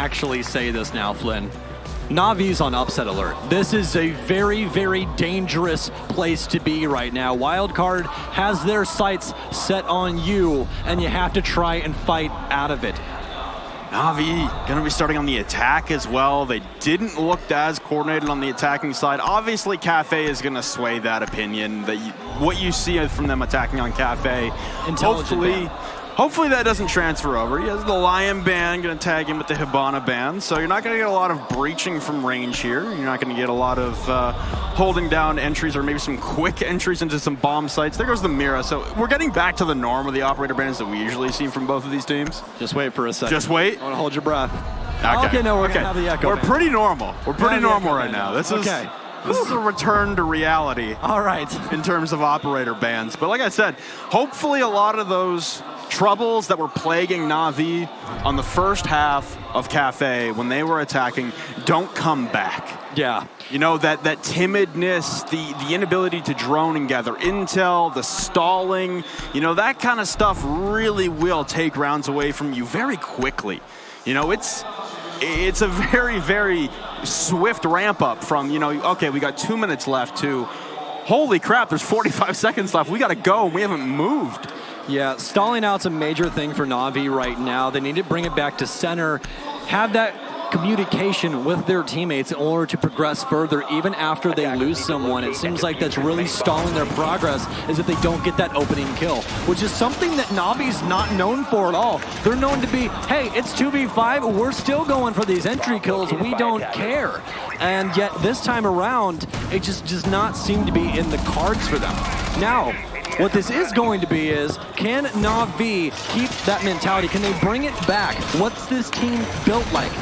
actually say this now, Flynn. NaVi's on upset alert. This is a very, very dangerous place to be right now. Wildcard has their sights set on you, and you have to try and fight out of it. NaVi going to be starting on the attack as well. They didn't look as coordinated on the attacking side. Obviously, Cafe is going to sway that opinion. What you see from them attacking on Cafe, hopefully that doesn't transfer over. He has the Lion ban, going to tag him with the Hibana ban, so you're not going to get a lot of breaching from range here. You're not going to get a lot of holding down entries or maybe some quick entries into some bomb sites. There goes the Mira. So we're getting back to the norm of the operator bans that we usually see from both of these teams. Just wait for a second. Just wait? I want to hold your breath. Okay, no, we're going to have the echo. We're pretty normal. We're pretty normal right now. This is a return to reality. All right. In terms of operator bans. But like I said, hopefully a lot of those troubles that were plaguing NaVi on the first half of Cafe when they were attacking don't come back. Yeah. You know, that timidness, the inability to drone and gather intel, the stalling, you know, that kind of stuff really will take rounds away from you very quickly. You know, it's a very, very swift ramp up from, you know, okay, we got 2 minutes left to, holy crap, there's 45 seconds left. We got to go. We haven't moved. Yeah, stalling out's a major thing for NaVi right now. They need to bring it back to center, have that communication with their teammates in order to progress further, even after they lose someone. It seems like that's really stalling their progress, is if they don't get that opening kill, which is something that NaVi's not known for at all. They're known to be, hey, it's 2v5, we're still going for these entry kills, we don't care. And yet this time around, it just does not seem to be in the cards for them. Now, what this is going to be is, can NaVi keep that mentality? Can they bring it back? What's this team built like?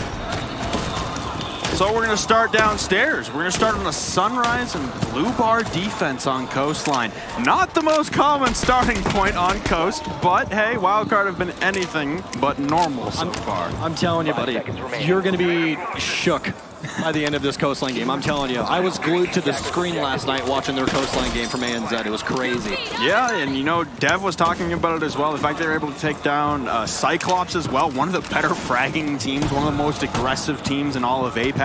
So we're going to start downstairs. We're going to start on a Sunrise and Blue Bar defense on Coastline. Not the most common starting point on Coast, but hey, Wildcard have been anything but normal so far. I'm telling you, buddy, you're going to be shook by the end of this Coastline game. I'm telling you, I was glued to the screen last night watching their Coastline game from ANZ. It was crazy. Yeah, and you know, Dev was talking about it as well. The fact they were able to take down Cyclops as well, one of the better fragging teams, one of the most aggressive teams in all of APAC.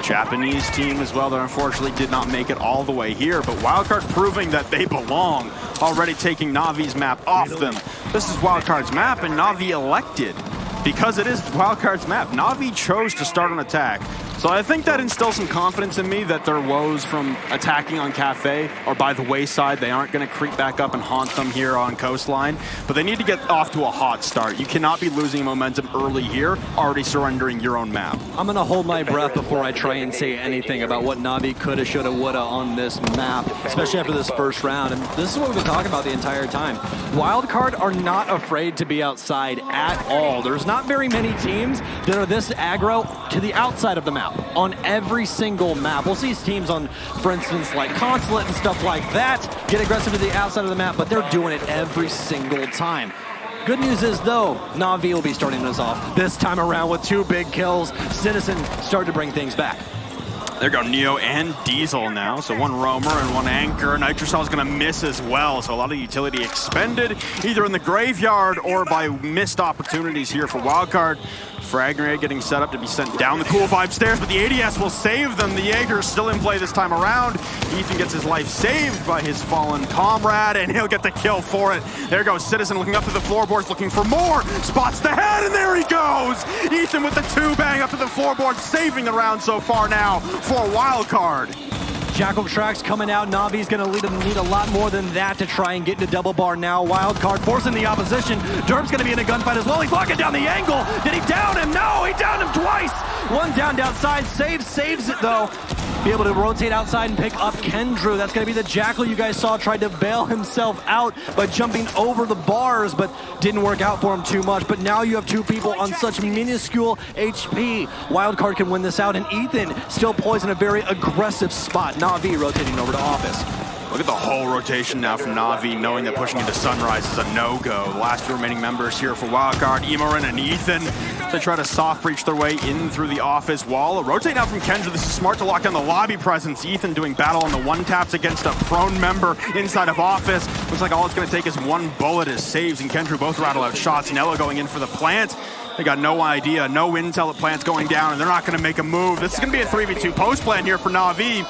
Japanese team as well that unfortunately did not make it all the way here, but Wildcard proving that they belong, already taking NaVi's map off them. This is Wildcard's map, and NaVi elected. Because it is Wildcard's map, NaVi chose to start an attack. So I think that instills some confidence in me that their woes from attacking on Cafe or by the wayside, they aren't going to creep back up and haunt them here on Coastline. But they need to get off to a hot start. You cannot be losing momentum early here, already surrendering your own map. I'm going to hold my breath before I try and say anything about what NaVi coulda, shoulda, woulda on this map, especially after this first round. And this is what we've been talking about the entire time. Wildcard are not afraid to be outside at all. There's not very many teams that are this aggro to the outside of the map. On every single map. We'll see teams on, for instance, like Consulate and stuff like that get aggressive to the outside of the map, but they're doing it every single time. Good news is, though, NaVi will be starting us off this time around with 2 big kills. Citizen started to bring things back. There go Neo and Diesel now. So one Roamer and one Anchor. Nitrocell is going to miss as well. So a lot of utility expended either in the graveyard or by missed opportunities here for Wildcard. Frag grenade getting set up to be sent down the cool vibe stairs, but the ADS will save them. The Jaeger is still in play this time around. Ethan gets his life saved by his fallen comrade, and he'll get the kill for it. There goes Citizen looking up to the floorboards, looking for more. Spots the head, and there he goes. Ethan with the 2 bang up to the floorboard, saving the round so far now for Wildcard. Jackal Tracks coming out. NaVi's going to need a lot more than that to try and get into double bar now. Wildcard forcing the opposition. Derp's going to be in a gunfight as well. He's locking down the angle. Did he down him? No, he downed him twice. One down outside. Saves it though. Be able to rotate outside and pick up Kendrew. That's going to be the Jackal you guys saw tried to bail himself out by jumping over the bars, but didn't work out for him too much. But now you have 2 people on such minuscule HP. Wildcard can win this out, and Ethan still poised in a very aggressive spot. NaVi rotating over to Office. Look at the whole rotation now from NaVi, knowing that pushing into Sunrise is a no-go. The last 2 remaining members here for Wildcard, Emorin and Ethan. They try to soft breach their way in through the Office wall. Rotate now from Kendra. This is smart to lock down the lobby presence. Ethan doing battle on the 1-taps against a prone member inside of Office. Looks like all it's going to take is 1 bullet as Saves and Kendra both rattle out shots. Nello going in for the plant. They got no idea, no intel that plant's going down, and they're not going to make a move. This is going to be a 3v2 post plan here for NaVi.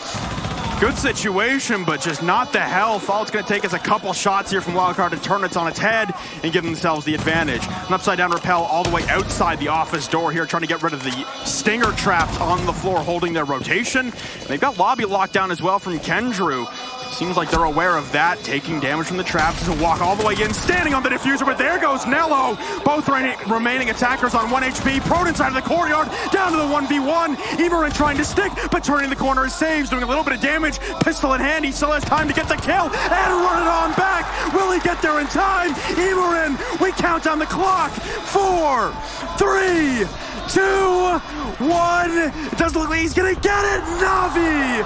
Good situation, but just not the health. All it's going to take is a couple shots here from Wildcard to turn it on its head and give themselves the advantage. An upside down rappel all the way outside the office door here, trying to get rid of the stinger traps on the floor, holding their rotation. And they've got lobby locked down as well from Kendrew. Seems like they're aware of that, taking damage from the traps as a walk all the way in, standing on the diffuser, but there goes Nello. Both remaining attackers on 1 HP. Prone inside of the courtyard, down to the 1v1. Emerin trying to stick, but turning the corner is saves, doing a little bit of damage. Pistol in hand, he still has time to get the kill and run it on back. Will he get there in time? Emerin, we count down the clock. 4, 3, 2, 1. It doesn't look like he's gonna get it. NaVi,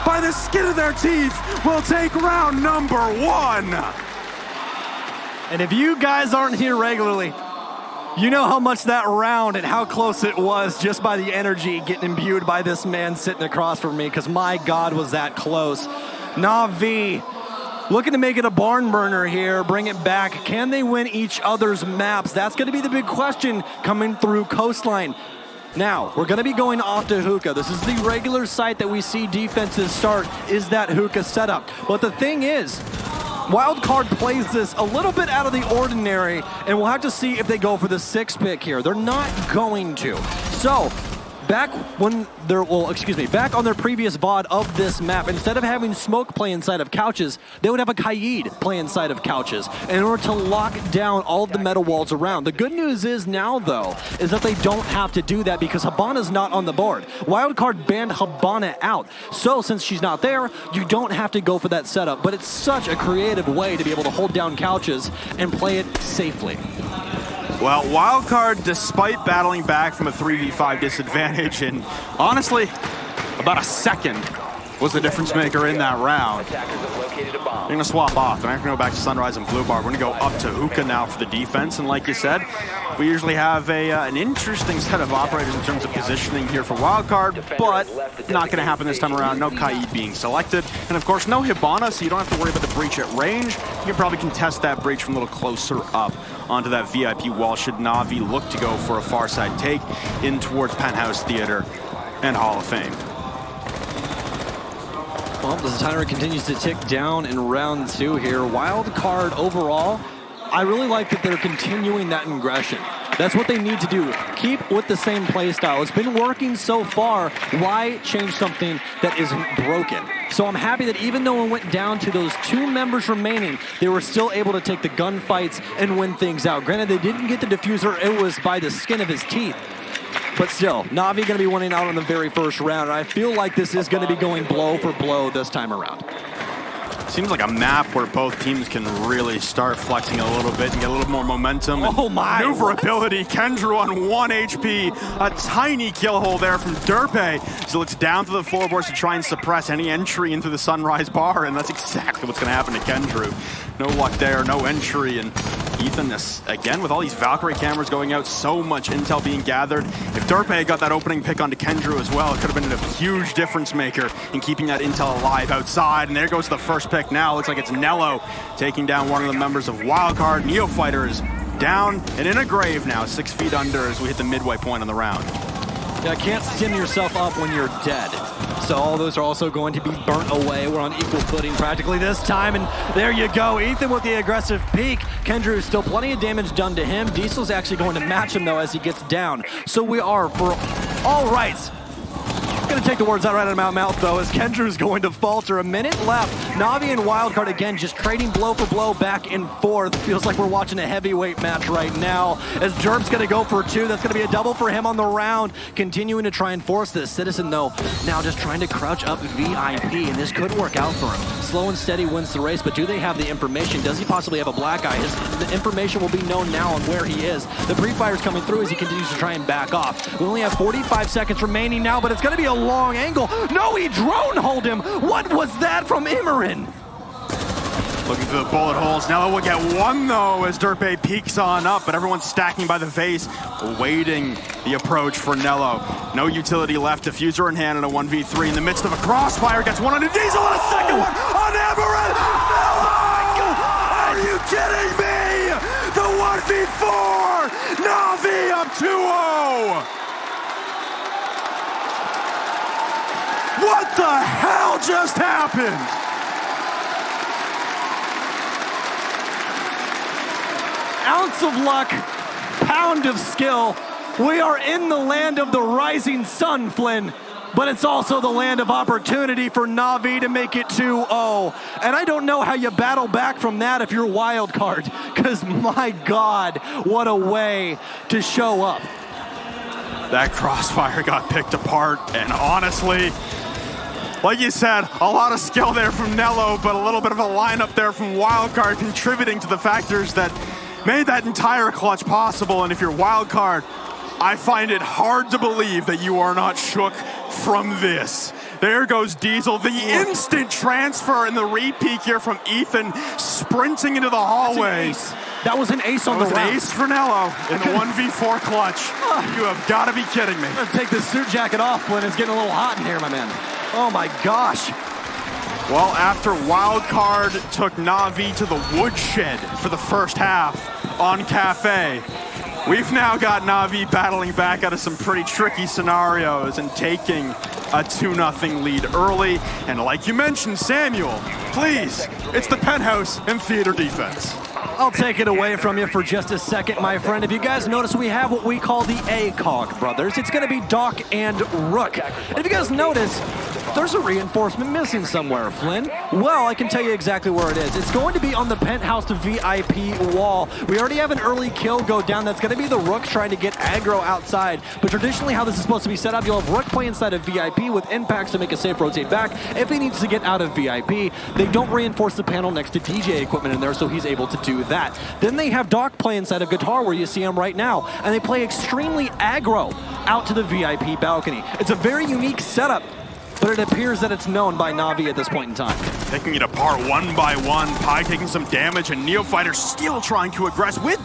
by the skin of their teeth, will take round number 1. And if you guys aren't here regularly, you know how much that round and how close it was just by the energy getting imbued by this man sitting across from me, because my God, was that close. NaVi looking to make it a barn burner here, bring it back. Can they win each other's maps? That's going to be the big question coming through Coastline. Now, we're going to be going off to hookah. This is the regular site that we see defenses start, is that hookah setup. But the thing is, Wildcard plays this a little bit out of the ordinary, and we'll have to see if they go for the 6th pick here. They're not going to. So, back on their previous VOD of this map, instead of having Smoke play inside of couches, they would have a Kaid play inside of couches in order to lock down all of the metal walls around. The good news is now, though, is that they don't have to do that because Hibana's not on the board. Wildcard banned Hibana out. So since she's not there, you don't have to go for that setup. But it's such a creative way to be able to hold down couches and play it safely. Well, Wildcard, despite battling back from a 3v5 disadvantage, and honestly, about a second was the difference maker in that round. They're going to swap off. They're not going to go back to Sunrise and Blue Bar. We're going to go up to hookah now for the defense. And like you said, we usually have an interesting set of operators in terms of positioning here for Wildcard, but not going to happen this time around. No Kaid being selected. And of course, no Hibana, so you don't have to worry about the breach at range. You can probably contest that breach from a little closer up onto that VIP wall should NaVi look to go for a far side take in towards Penthouse Theater and Hall of Fame. Well, the timer continues to tick down in round 2 here. Wildcard overall, I really like that they're continuing that aggression. That's what they need to do. Keep with the same play style. It's been working so far. Why change something that isn't broken? So I'm happy that even though it went down to those 2 members remaining, they were still able to take the gunfights and win things out. Granted, they didn't get the diffuser. It was by the skin of his teeth. But still, NaVi going to be winning out on the very first round. And I feel like this is going to be going blow for blow this time around. Seems like a map where both teams can really start flexing a little bit and get a little more momentum. Oh my! Maneuverability. Kendrew on 1 HP. A tiny kill hole there from Derpe. So it's down to the floorboards to try and suppress any entry into the Sunrise bar, and that's exactly what's going to happen to Kendrew. No luck there, no entry, and Ethan, again, with all these Valkyrie cameras going out, so much intel being gathered. If Derpe got that opening pick onto Kendrew as well, it could have been a huge difference maker in keeping that intel alive outside. And there goes the first pick now. Looks like it's Nello taking down one of the members of Wildcard. Neofighter is down and in a grave now, 6 feet under as we hit the midway point on the round. Yeah, can't stim yourself up when you're dead. So all those are also going to be burnt away. We're on equal footing practically this time, and there you go. Ethan with the aggressive peek. Kendrew, still plenty of damage done to him. Diesel's actually going to match him, though, as he gets down. So we are, for all rights, going to take the words out right out of my mouth, though, as Kendrew's going to falter. A minute left. NaVi and Wildcard, again, just trading blow for blow back and forth. Feels like we're watching a heavyweight match right now, as Derb's going to go for 2. That's going to be a double for him on the round. Continuing to try and force this. Citizen, though, now just trying to crouch up VIP, and this could work out for him. Slow and steady wins the race, but do they have the information? Does he possibly have a black eye? The information will be known now on where he is. The pre-fire's coming through as he continues to try and back off. We only have 45 seconds remaining now, but it's going to be a long angle. No, he drone hold him. What was that from Emerin? Looking for the bullet holes. Nello will get 1, though, as Derpe peeks on up, but everyone's stacking by the face, awaiting the approach for Nello. No utility left. Diffuser in hand in a 1v3 in the midst of a crossfire. Gets 1 on a Diesel and a second one on Emerin. Nello! Are you kidding me? The 1v3 4! NaVi up 2-0! What the hell just happened? Ounce of luck, pound of skill. We are in the land of the rising sun, Flynn, but it's also the land of opportunity for NaVi to make it 2-0. And I don't know how you battle back from that if you're Wildcard, because my God, what a way to show up. That crossfire got picked apart, and honestly, like you said, a lot of skill there from Nello, but a little bit of a lineup there from Wildcard contributing to the factors that made that entire clutch possible. And if you're Wildcard, I find it hard to believe that you are not shook from this. There goes Diesel, the instant transfer and the re-peek here from Ethan, sprinting into the hallway. That was an ace on the round. That was an ace for Nello in the 1v4 clutch. You have got to be kidding me. I'm gonna take this suit jacket off, Flynn. It's getting a little hot in here, my man. Oh my gosh. Well, after Wildcard took NaVi to the woodshed for the first half on Cafe, we've now got NaVi battling back out of some pretty tricky scenarios and taking a 2-0 lead early. And like you mentioned, Samuel, please, it's the penthouse and theater defense. I'll take it away from you for just a second, my friend. If you guys notice, we have what we call the ACOG brothers. It's going to be Doc and Rook. And if you guys notice, there's a reinforcement missing somewhere, Flynn. Well, I can tell you exactly where it is. It's going to be on the penthouse to VIP wall. We already have an early kill go down. That's going to be the Rook trying to get aggro outside. But traditionally, how this is supposed to be set up, you'll have Rook play inside of VIP with impacts to make a safe rotate back. If he needs to get out of VIP, they don't reinforce the panel next to DJ equipment in there, so he's able to do that. Then they have Doc play inside of Guitar, where you see him right now, and they play extremely aggro out to the VIP balcony. It's a very unique setup, but it appears that it's known by NaVi at this point in time. Taking it apart one by one, Pi taking some damage, and Neophyter still trying to aggress with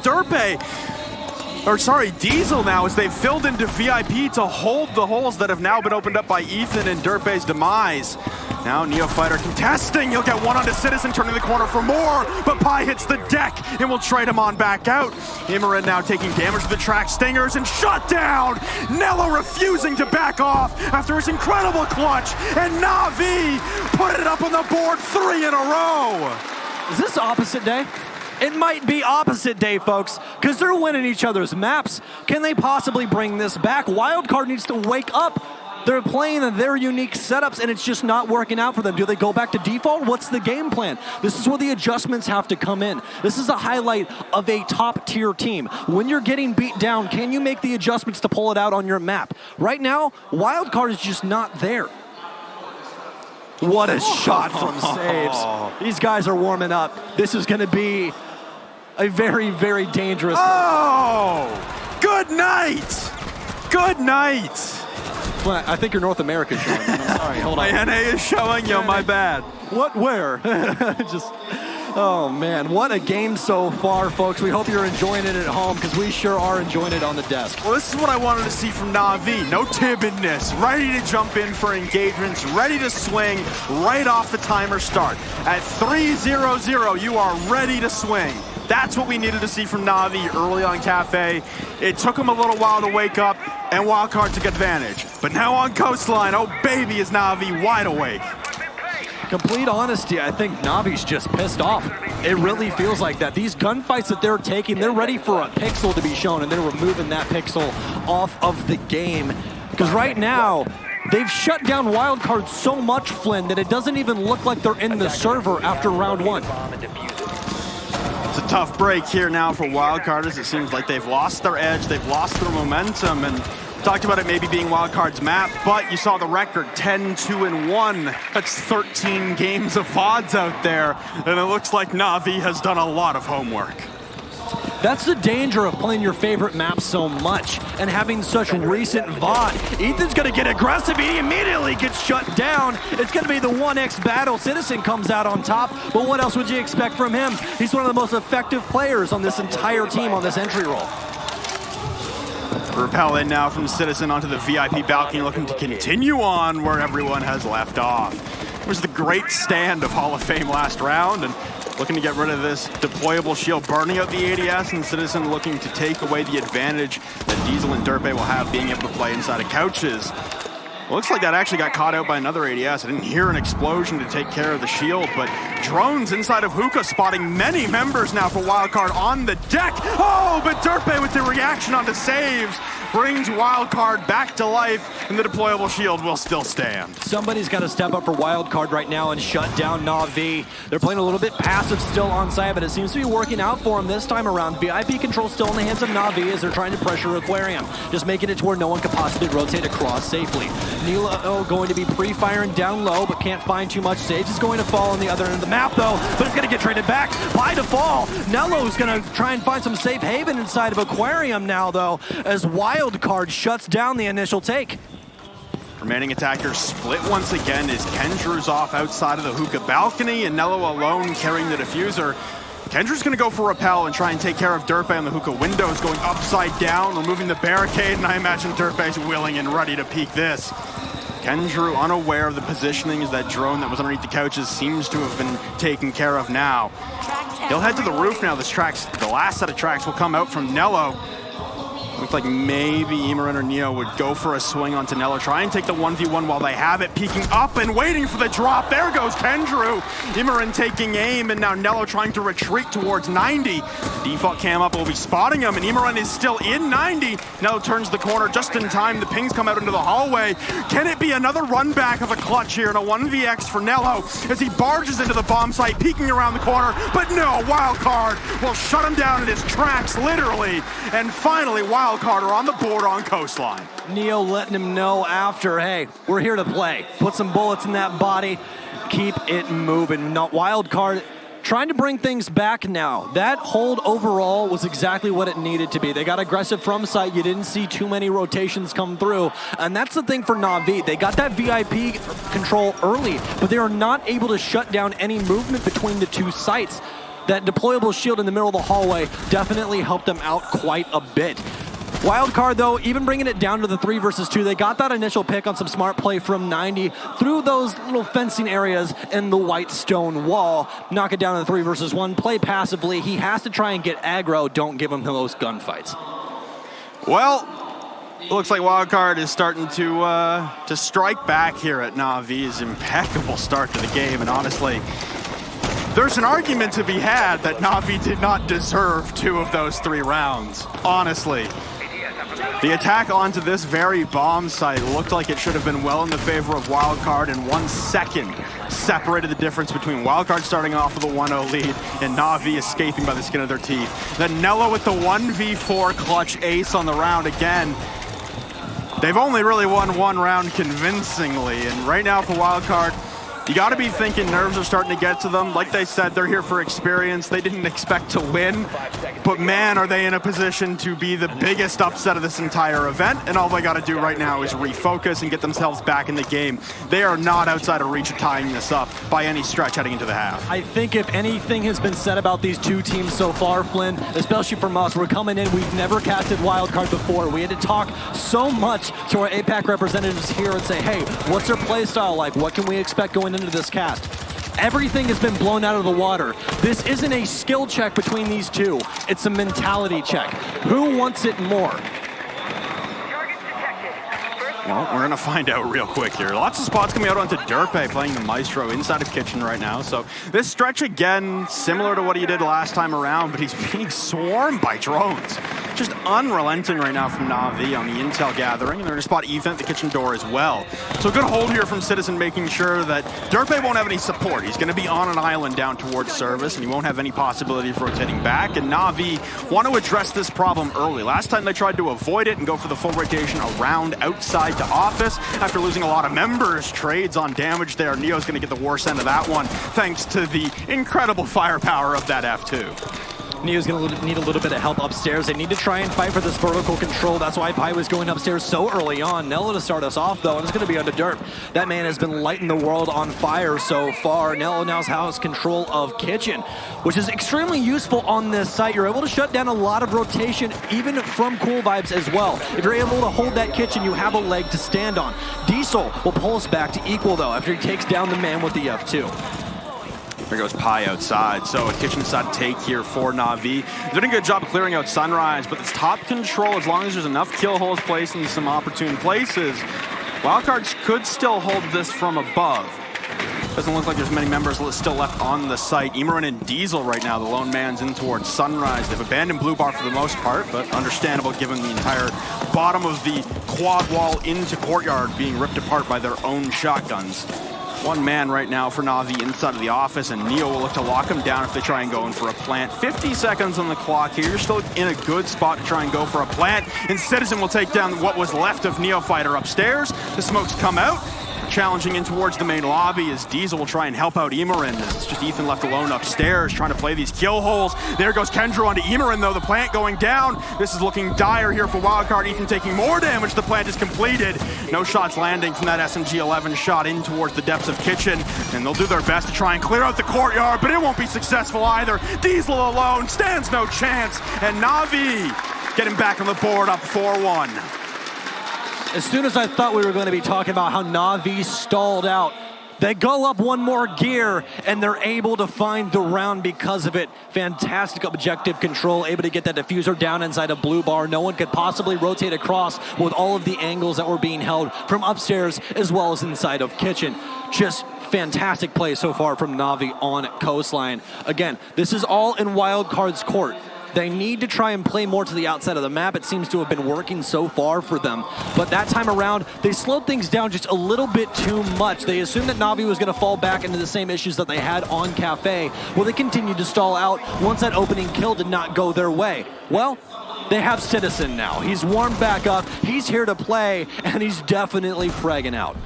Diesel now, as they've filled into VIP to hold the holes that have now been opened up by Ethan and Dirtbay's demise. Now Neophyter contesting, he'll get one onto Citizen, turning the corner for more, but Pi hits the deck and will trade him on back out. Imran now taking damage to the track stingers and shut down. Nello refusing to back off after his incredible clutch, and NaVi put it up on the board 3 in a row. Is this opposite day? It might be opposite day, folks, because they're winning each other's maps. Can they possibly bring this back? Wildcard needs to wake up. They're playing their unique setups, and it's just not working out for them. Do they go back to default? What's the game plan? This is where the adjustments have to come in. This is a highlight of a top-tier team. When you're getting beat down, can you make the adjustments to pull it out on your map? Right now, Wildcard is just not there. What a shot from Saves. These guys are warming up. This is going to be a very, very dangerous. Oh, good night. Good night. Well, I think your North America is showing. I'm sorry, hold on. My NA is showing, yo, my bad. What, where? Just, oh man, what a game so far, folks. We hope you're enjoying it at home, because we sure are enjoying it on the desk. Well, this is what I wanted to see from NaVi. No timidness, ready to jump in for engagements, ready to swing right off the timer start. At 3-0-0, you are ready to swing. That's what we needed to see from NaVi early on Cafe. It took them a little while to wake up, and Wildcard took advantage. But now on Coastline, oh baby, is NaVi wide awake. Complete honesty, I think NaVi's just pissed off. It really feels like that. These gunfights that they're taking, they're ready for a pixel to be shown, and they're removing that pixel off of the game. Because right now, they've shut down Wildcard so much, Flynn, that it doesn't even look like they're in the server after round 1. It's a tough break here now for Wildcarders. It seems like they've lost their edge, they've lost their momentum, and talked about it maybe being Wildcard's map, but you saw the record, 10-2-1. That's 13 games of VODs out there, and it looks like NaVi has done a lot of homework. That's the danger of playing your favorite map so much and having such recent VOD. Ethan's going to get aggressive. He immediately gets shut down. It's going to be the 1x battle. Citizen comes out on top, but what else would you expect from him? He's one of the most effective players on this entire team on this entry roll. Repel in now from Citizen onto the VIP balcony, looking to continue on where everyone has left off. It was the great stand of Hall of Fame last round, and looking to get rid of this deployable shield, burning out the ADS, and Citizen looking to take away the advantage that Diesel and Derpe will have being able to play inside of couches. Looks like that actually got caught out by another ADS. I didn't hear an explosion to take care of the shield, but drones inside of Hookah spotting many members now for Wildcard on the deck. Oh, but Derpe with the reaction on the saves brings Wildcard back to life, and the deployable shield will still stand. Somebody's got to step up for Wildcard right now and shut down NaVi. They're playing a little bit passive still on site, but it seems to be working out for them this time around. VIP control still in the hands of NaVi as they're trying to pressure Aquarium, just making it to where no one can possibly rotate across safely. Nilo going to be pre-firing down low, but can't find too much. Sage is going to fall on the other end of the map, though, but it's going to get traded back by default. Nello's going to try and find some safe haven inside of Aquarium now, though, as Wildcard shuts down the initial take. Remaining attackers split once again as Kendrew's off outside of the Hookah balcony and Nello alone carrying the diffuser. Kendrew's going to go for Repel and try and take care of Derpe on the Hookah windows, going upside down, removing the barricade, and I imagine Derpe's willing and ready to peek this. Kendrew, unaware of the positioning as that drone that was underneath the couches seems to have been taken care of now. He'll head to the roof now. The last set of tracks will come out from Nello. Looks like maybe Imarin or Neo would go for a swing onto Nello, try and take the 1v1 while they have it, peeking up and waiting for the drop. There goes Kendrew. Imarin taking aim, and now Nello trying to retreat towards 90. Default cam up will be spotting him, and Imarin is still in 90. Nello turns the corner just in time. The pings come out into the hallway. Can it be another run back of a clutch here and a 1vx for Nello as he barges into the bomb site, peeking around the corner? But no, Wildcard will shut him down in his tracks, literally. And finally, Wildcard are on the board on Coastline. Neo letting him know after, hey, we're here to play. Put some bullets in that body. Keep it moving. Not Wildcard trying to bring things back now. That hold overall was exactly what it needed to be. They got aggressive from site. You didn't see too many rotations come through. And that's the thing for NaVi. They got that VIP control early, but they are not able to shut down any movement between the two sites. That deployable shield in the middle of the hallway definitely helped them out quite a bit. Wildcard, though, even bringing it down to the 3 versus 2, they got that initial pick on some smart play from 90 through those little fencing areas in the white stone wall. Knock it down to the 3 versus 1, play passively. He has to try and get aggro. Don't give him those gunfights. Well, it looks like Wildcard is starting to strike back here at NaVi's impeccable start to the game, and honestly, there's an argument to be had that NaVi did not deserve 2 of those 3 rounds, honestly. The attack onto this very bomb site looked like it should have been well in the favor of Wildcard, and 1 second separated the difference between Wildcard starting off with a 1-0 lead and NaVi escaping by the skin of their teeth. Then Nello with the 1v4 clutch ace on the round again. They've only really won 1 round convincingly, and right now for Wildcard, you got to be thinking nerves are starting to get to them. Like they said, they're here for experience. They didn't expect to win, but man, are they in a position to be the biggest upset of this entire event, and all they got to do right now is refocus and get themselves back in the game. They are not outside of reach of tying this up by any stretch heading into the half. I think if anything has been said about these 2 teams so far, Flynn, especially from us, we're coming in, we've never casted Wildcard before. We had to talk so much to our APAC representatives here and say, hey, what's their play style like? What can we expect going into this cast? Everything has been blown out of the water. This isn't a skill check between these 2. It's a mentality check. Who wants it more? Well, we're going to find out real quick here. Lots of spots coming out onto Derpe, playing the Maestro inside of Kitchen right now. So this stretch, again, similar to what he did last time around, but he's being swarmed by drones. Just unrelenting right now from NaVi on the intel gathering, and they're going to spot Ethan at the kitchen door as well. So a good hold here from Citizen, making sure that Derpe won't have any support. He's going to be on an island down towards service, and he won't have any possibility of rotating back. And NaVi want to address this problem early. Last time they tried to avoid it and go for the full rotation around outside to office after losing a lot of members. Trades on damage there. Neo's going to get the worst end of that one, thanks to the incredible firepower of that F2. Neo's going to need a little bit of help upstairs. They need to try and fight for this vertical control. That's why Pi was going upstairs so early on. Nello to start us off, though, and it's going to be under Derp. That man has been lighting the world on fire so far. Nello now has control of Kitchen, which is extremely useful on this site. You're able to shut down a lot of rotation, even from Cool Vibes as well. If you're able to hold that Kitchen, you have a leg to stand on. Diesel will pull us back to equal, though, after he takes down the man with the F2. There goes Pi outside. So a kitchen side take here for NaVi. They're doing a good job of clearing out Sunrise, but it's top control as long as there's enough kill holes placed in some opportune places. Wildcards could still hold this from above. Doesn't look like there's many members still left on the site. Emerin and Diesel right now, the lone man's in towards Sunrise. They've abandoned Blue Bar for the most part, but understandable given the entire bottom of the quad wall into Courtyard being ripped apart by their own shotguns. One man right now for NaVi inside of the office, and Neo will look to lock him down if they try and go in for a plant. 50 seconds on the clock here. You're still in a good spot to try and go for a plant. And Citizen will take down what was left of Neofighter upstairs. The smokes come out. Challenging in towards the main lobby as Diesel will try and help out Emerin. It's just Ethan left alone upstairs trying to play these kill holes. There goes Kendra onto Emerin though, the plant going down. This is looking dire here for Wildcard. Ethan taking more damage. The plant is completed. No shots landing from that SMG-11 shot in towards the depths of Kitchen. And they'll do their best to try and clear out the Courtyard, but it won't be successful either. Diesel alone stands no chance. And NaVi getting back on the board up 4-1. As soon as I thought we were going to be talking about how NaVi stalled out, they go up one more gear, and they're able to find the round because of it. Fantastic objective control, able to get that diffuser down inside of Blue Bar. No one could possibly rotate across with all of the angles that were being held from upstairs as well as inside of Kitchen. Just fantastic play so far from NaVi on Coastline. Again, this is all in Wildcard's court. They need to try and play more to the outside of the map. It seems to have been working so far for them. But that time around, they slowed things down just a little bit too much. They assumed that NaVi was going to fall back into the same issues that they had on Cafe. Well, they continued to stall out once that opening kill did not go their way. Well, they have Citizen now. He's warmed back up. He's here to play, and he's definitely fragging out.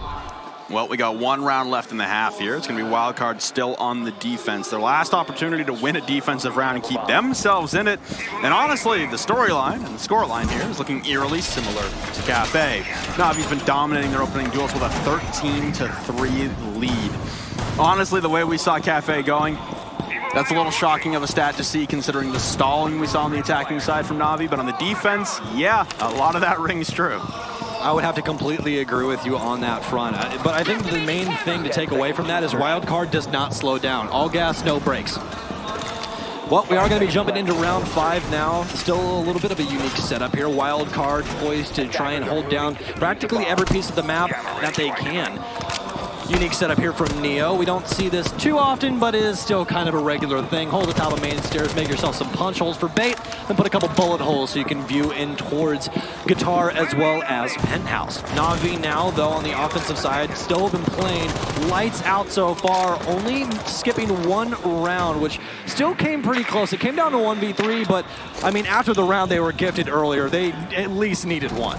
Well, we got one round left in the half here. It's going to be Wildcard still on the defense. Their last opportunity to win a defensive round and keep themselves in it. And honestly, the storyline and the scoreline here is looking eerily similar to Cafe. NaVi's been dominating their opening duels with a 13-3 lead. Honestly, the way we saw Cafe going, that's a little shocking of a stat to see considering the stalling we saw on the attacking side from NaVi. But on the defense, yeah, a lot of that rings true. I would have to completely agree with you on that front. But I think the main thing to take away from that is Wildcard does not slow down. All gas, no brakes. Well, we are going to be jumping into round 5 now. Still a little bit of a unique setup here. Wildcard poised to try and hold down practically every piece of the map that they can. Unique setup here from Neo. We don't see this too often, but it is still kind of a regular thing. Hold the top of main stairs, make yourself some punch holes for bait, then put a couple bullet holes so you can view in towards Guitar as well as Penthouse. NaVi now, though, on the offensive side, still been playing lights out so far, only skipping one round, which still came pretty close. It came down to 1v3, but, I mean, after the round they were gifted earlier, they at least needed one.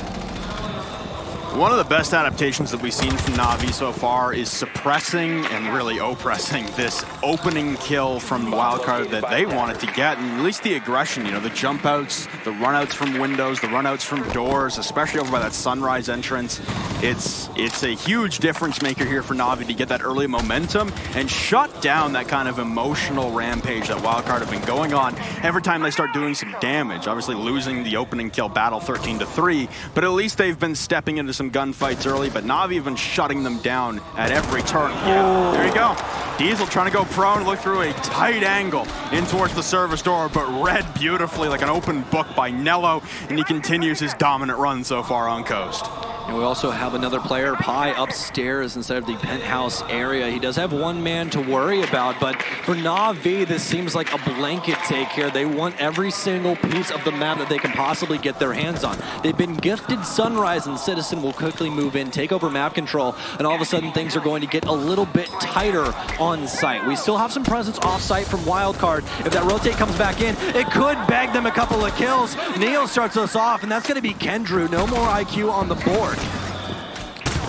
One of the best adaptations that we've seen from NaVi so far is suppressing and really oppressing this opening kill from Wildcard that they wanted to get, and at least the aggression, you know, the jump outs, the run outs from windows, the run outs from doors, especially over by that Sunrise entrance. It's a huge difference maker here for NaVi to get that early momentum and shut down that kind of emotional rampage that Wildcard have been going on every time they start doing some damage. Obviously losing the opening kill battle 13-3, but at least they've been stepping into some gunfights early, but NaVi have been shutting them down at every turn. Yeah, there you go. Diesel trying to go prone, look through a tight angle in towards the service door, but read beautifully like an open book by Nello, and he continues his dominant run so far on Coast. And we also have another player, Pi, upstairs instead of the Penthouse area. He does have one man to worry about, but for NaVi, this seems like a blanket take here. They want every single piece of the map that they can possibly get their hands on. They've been gifted Sunrise, and Citizen will quickly move in, take over map control, and all of a sudden things are going to get a little bit tighter on site. We still have some presence off site from Wildcard. If that rotate comes back in, it could bag them a couple of kills. Neo starts us off, and that's going to be Kendrew. No more IQ on the board.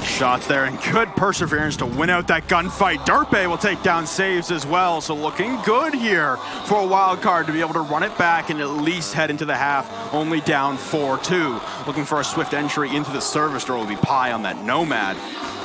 Shots there and good perseverance to win out that gunfight. Derpe will take down saves as well, so looking good here for a Wildcard to be able to run it back and at least head into the half, only down 4-2. Looking for a swift entry into the service door will be Pi on that Nomad.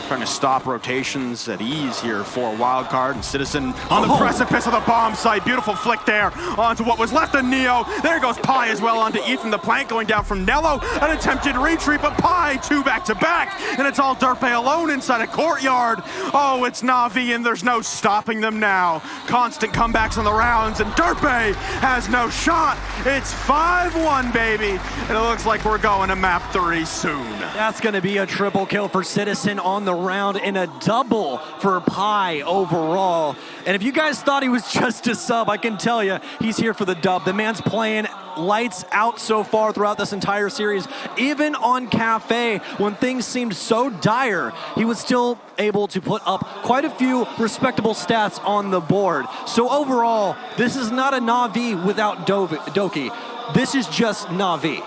trying to stop rotations at ease here for Wildcard. And Citizen on the precipice of the bomb site. Beautiful flick there onto what was left of Neo. There goes Pi as well onto Ethan. The plank going down from Nello. An attempted retreat, but Pi 2 back-to-back. And it's all Derpe alone inside a courtyard. Oh, it's NaVi, and there's no stopping them now. Constant comebacks on the rounds, and Derpe has no shot. It's 5-1, baby. And it looks like we're going to map 3 soon. That's going to be a triple kill for Citizen on the round and a double for Pi overall. And if you guys thought he was just a sub, I can tell you he's here for the dub. The man's playing lights out so far throughout this entire series. Even on Cafe, when things seemed so dire, he was still able to put up quite a few respectable stats on the board. So overall, this is not a NaVi without Doki. This is just NaVi.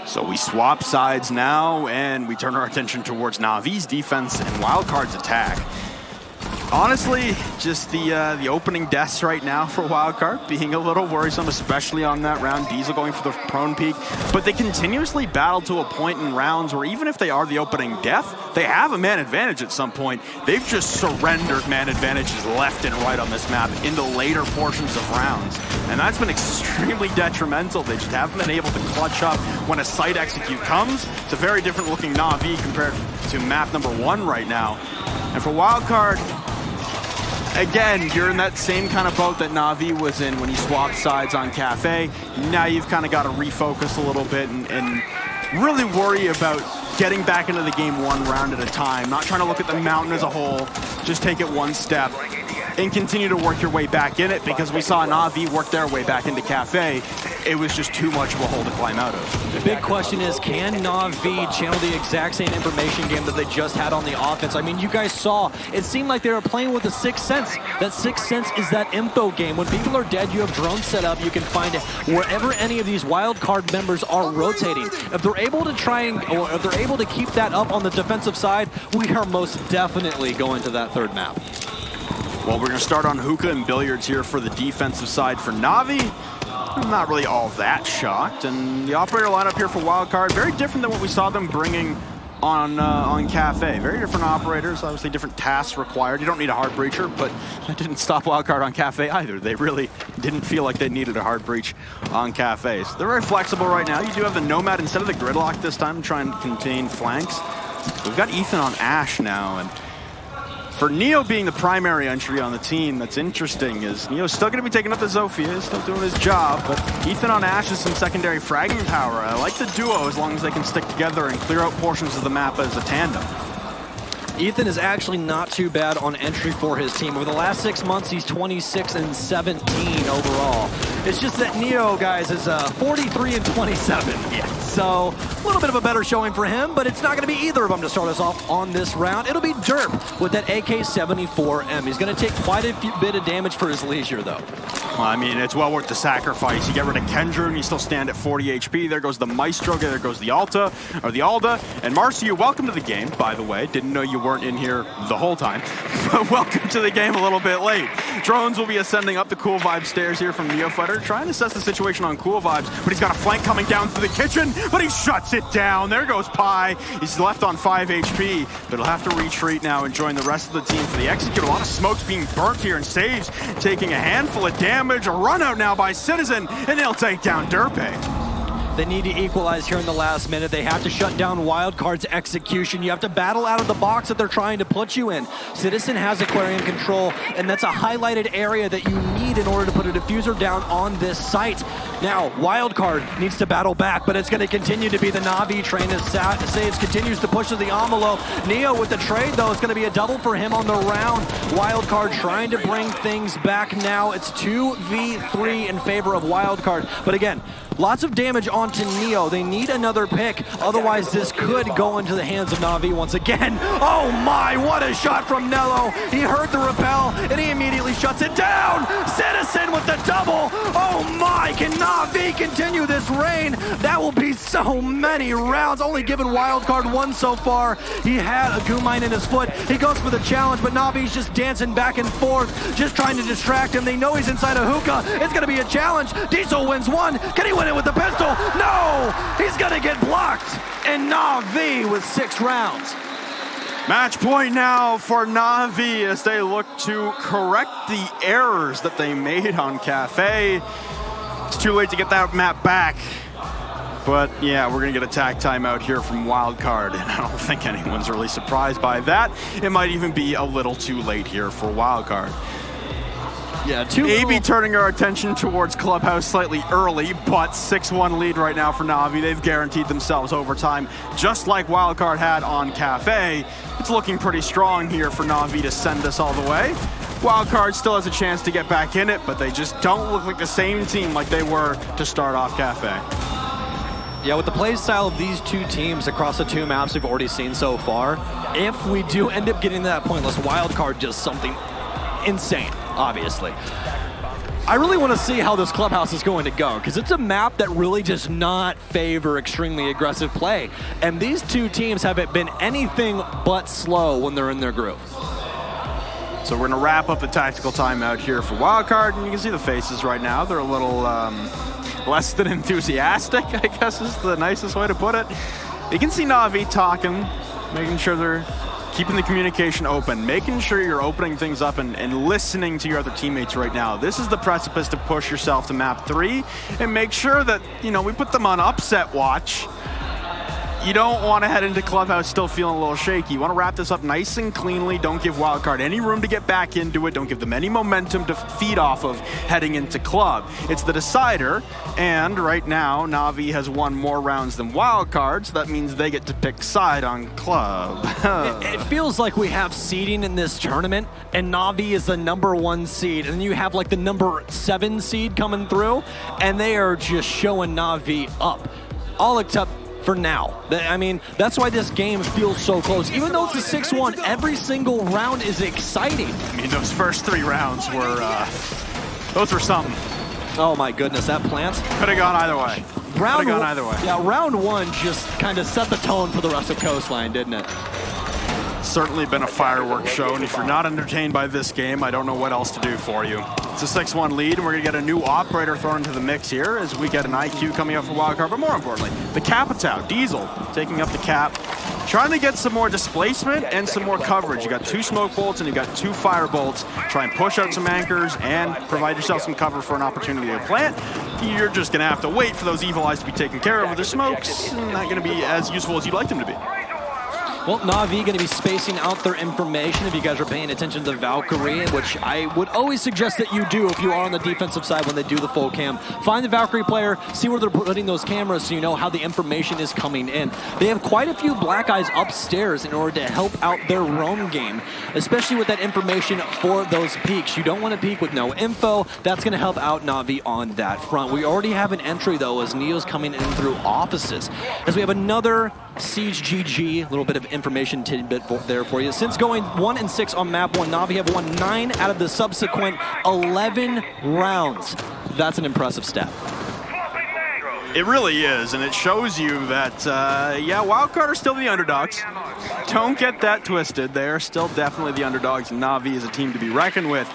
So we swap sides now, and we turn our attention towards NaVi's defense and Wildcard's attack. Honestly, just the opening deaths right now for Wildcard being a little worrisome, especially on that round. Diesel going for the prone peak, but they continuously battle to a point in rounds where even if they are the opening death, they have a man advantage at some point. They've just surrendered man advantages left and right on this map in the later portions of rounds, and that's been extremely detrimental. They just haven't been able to clutch up when a site execute comes. It's a very different looking NaVi compared to map number 1 right now. And for Wildcard, again, you're in that same kind of boat that NaVi was in when he swapped sides on Cafe. Now you've kind of got to refocus a little bit and really worry about getting back into the game 1 round at a time, not trying to look at the mountain as a whole, just take it 1 step and continue to work your way back in it, because we saw NaVi work their way back into Cafe. It was just too much of a hole to climb out of. The big question is, can NaVi channel the exact same information game that they just had on the offense? I mean, you guys saw, it seemed like they were playing with the Sixth Sense. That Sixth Sense is that info game. When people are dead, you have drones set up. You can find it wherever any of these Wildcard members are rotating. If they're able to or if they're able to keep that up on the defensive side, we are most definitely going to that 3rd map. Well, we're going to start on hookah and billiards here for the defensive side for NaVi. I'm not really all that shocked. And the operator lineup here for Wildcard, very different than what we saw them bringing on Cafe. Very different operators, obviously different tasks required. You don't need a hard breacher, but that didn't stop Wildcard on Cafe either. They really didn't feel like they needed a hard breach on Cafe. So they're very flexible right now. You do have the Nomad instead of the Gridlock this time to try and contain flanks. We've got Ethan on Ashe now, and for Neo being the primary entry on the team, that's interesting, is Neo's still going to be taking up the Zofia, he's still doing his job, but Ethan on Ashe is some secondary fragging power. I like the duo as long as they can stick together and clear out portions of the map as a tandem. Ethan is actually not too bad on entry for his team. Over the last 6 months, he's 26 and 17 overall. It's just that Neo, guys, is 43 and 27. Yeah. So a little bit of a better showing for him, but it's not going to be either of them to start us off on this round. It'll be Derp with that AK-74M. He's going to take quite a bit of damage for his leisure, though. Well, I mean, it's well worth the sacrifice. You get rid of Kendra and you still stand at 40 HP. There goes the Maestro, there goes the Alda. And Marcio, welcome to the game, by the way. Didn't know you weren't in here the whole time. But welcome to the game a little bit late. Drones will be ascending up the Cool Vibes stairs here from Neofighter, trying to assess the situation on Cool Vibes, but he's got a flank coming down through the kitchen, but he shuts it down. There goes Pi. He's left on 5 HP, but he'll have to retreat now and join the rest of the team for the execute. A lot of smokes being burnt here, and Saves taking a handful of damage. A run out now by Citizen, and they'll take down Derpe. They need to equalize here in the last minute. They have to shut down Wildcard's execution. You have to battle out of the box that they're trying to put you in. Citizen has Aquarium control, and that's a highlighted area that you need in order to put a diffuser down on this site. Now, Wildcard needs to battle back, but it's going to continue to be the NaVi train as Saves continues to push to the envelope. Neo with the trade, though, it's going to be a double for him on the round. Wildcard trying to bring things back now. It's 2v3 in favor of Wildcard. But again, lots of damage onto Neo. They need another pick. Otherwise, this could go into the hands of NaVi once again. Oh my, what a shot from Nello. He heard the rappel, and he immediately shuts it down. Citizen with the double. Oh my, can NaVi continue this reign? That will be so many rounds. Only given Wildcard 1 so far. He had a goo mine in his foot. He goes for the challenge, but NaVi's just dancing back and forth, just trying to distract him. They know he's inside a hookah. It's going to be a challenge. Diesel wins 1. Can he win it with the pistol? No! He's gonna get blocked! And NaVi with 6 rounds. Match point now for NaVi as they look to correct the errors that they made on Cafe. It's too late to get that map back. But yeah, we're going to get a tag timeout here from Wildcard, and I don't think anyone's really surprised by that. It might even be a little too late here for Wildcard. Yeah, maybe turning our attention towards Clubhouse slightly early, but 6-1 lead right now for NaVi. They've guaranteed themselves overtime, just like Wildcard had on Cafe. It's looking pretty strong here for NaVi to send us all the way. Wildcard still has a chance to get back in it, but they just don't look like the same team like they were to start off Cafe. Yeah, with the play style of these two teams across the two maps we've already seen so far, if we do end up getting to that pointless Wildcard, just something insane, obviously. I really want to see how this Clubhouse is going to go, because it's a map that really does not favor extremely aggressive play. And these two teams haven't been anything but slow when they're in their groove. So we're going to wrap up the tactical timeout here for Wildcard, and you can see the faces right now. They're a little less than enthusiastic, I guess is the nicest way to put it. You can see NaVi talking, making sure they're keeping the communication open, making sure you're opening things up and listening to your other teammates right now. This is the precipice to push yourself to map 3 and make sure that, you know, we put them on upset watch. You don't want to head into Clubhouse still feeling a little shaky. You want to wrap this up nice and cleanly. Don't give Wildcard any room to get back into it. Don't give them any momentum to feed off of heading into Club. It's the decider, and right now, NaVi has won more rounds than Wildcard, so that means they get to pick side on Club. It feels like we have seeding in this tournament, and NaVi is the #1 seed, and then you have like the #7 seed coming through, and they are just showing NaVi up. All except for now. I mean, that's why this game feels so close. Even though it's a 6-1, every single round is exciting. I mean, those first 3 rounds were, those were something. Oh my goodness, that plant. Could have gone either way. Yeah, round 1 just kind of set the tone for the rest of Coastline, didn't it? Certainly been a fireworks show, and if you're not entertained by this game, I don't know what else to do for you. It's a 6-1 lead, and we're going to get a new operator thrown into the mix here as we get an IQ coming up for Wildcard, but more importantly, the Capitao, Diesel, taking up the cap, trying to get some more displacement and some more coverage. You got 2 smoke bolts and you got 2 fire bolts. Try and push out some anchors and provide yourself some cover for an opportunity to plant. You're just going to have to wait for those evil eyes to be taken care of with the smokes. Not going to be as useful as you'd like them to be. Well, NaVi going to be spacing out their information if you guys are paying attention to the Valkyrie, which I would always suggest that you do if you are on the defensive side when they do the full cam. Find the Valkyrie player, see where they're putting those cameras so you know how the information is coming in. They have quite a few black eyes upstairs in order to help out their roam game, especially with that information for those peaks. You don't want to peek with no info. That's going to help out NaVi on that front. We already have an entry, though, as Neo's coming in through offices. As we have another Siege GG, a little bit of information tidbit there for you. Since going 1-6 on map 1, NaVi have won 9 out of the subsequent 11 rounds. That's an impressive stat. It really is, and it shows you that, yeah, Wildcard are still the underdogs. Don't get that twisted. They are still definitely the underdogs, and NaVi is a team to be reckoned with.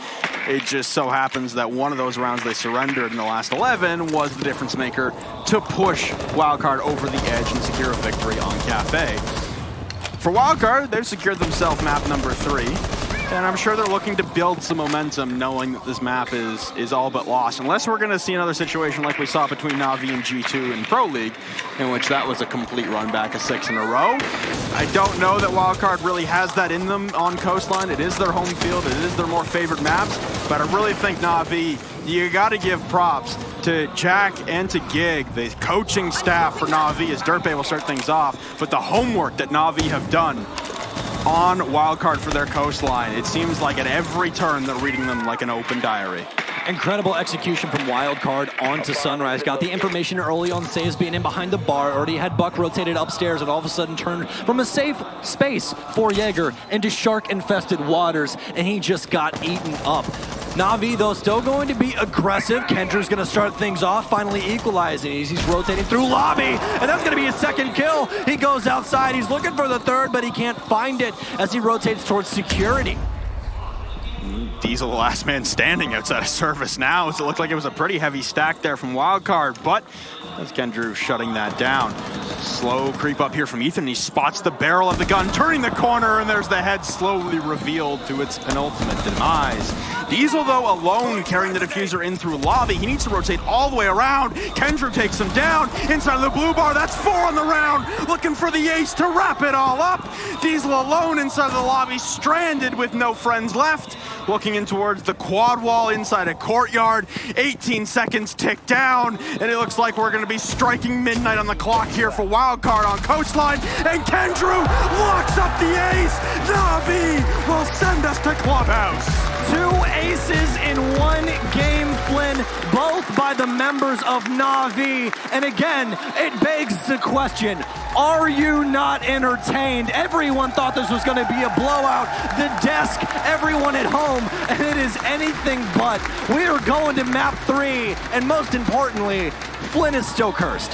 It just so happens that one of those rounds they surrendered in the last 11 was the difference maker to push Wildcard over the edge and secure a victory on Cafe. For Wildcard, they've secured themselves map number 3. And I'm sure they're looking to build some momentum knowing that this map is all but lost. Unless we're going to see another situation like we saw between NaVi and G2 in Pro League, in which that was a complete run back of 6 in a row. I don't know that Wildcard really has that in them on Coastline. It is their home field. It is their more favored maps. But I really think NaVi, you got to give props to Jack and to Gig, the coaching staff for NaVi, as Dirtbay will start things off. But the homework that NaVi have done on Wildcard for their Coastline. It seems like at every turn they're reading them like an open diary. Incredible execution from Wildcard onto Sunrise. Got the information early on Saves being in behind the bar. Already had Buck rotated upstairs and all of a sudden turned from a safe space for Jaeger into shark-infested waters, and he just got eaten up. NaVi, though, still going to be aggressive. Kendra's going to start things off, finally equalizing. He's rotating through lobby, and that's going to be his second kill. He goes outside. He's looking for the third, but he can't find it as he rotates towards security. Diesel, the last man standing outside of service now, so it looked like it was a pretty heavy stack there from Wildcard, but that's Kendrew shutting that down. Slow creep up here from Ethan. He spots the barrel of the gun, turning the corner, and there's the head slowly revealed to its penultimate demise. Diesel, though, alone carrying the diffuser in through lobby. He needs to rotate all the way around. Kendrew takes him down inside of the blue bar. That's 4 on the round, looking for the ace to wrap it all up. Diesel alone inside of the lobby, stranded with no friends left. Looking in towards the quad wall inside a courtyard. 18 seconds tick down, and it looks like we're going to be striking midnight on the clock here for Wildcard on Coastline, and Kendrew locks up the ace. NaVi will send us to Clubhouse. 2 aces in 1 game, Flynn, both by the members of NaVi. And again, it begs the question, are you not entertained? Everyone thought this was going to be a blowout. The desk, everyone at home, and it is anything but. We are going to map 3, and most importantly, Flynn is still cursed.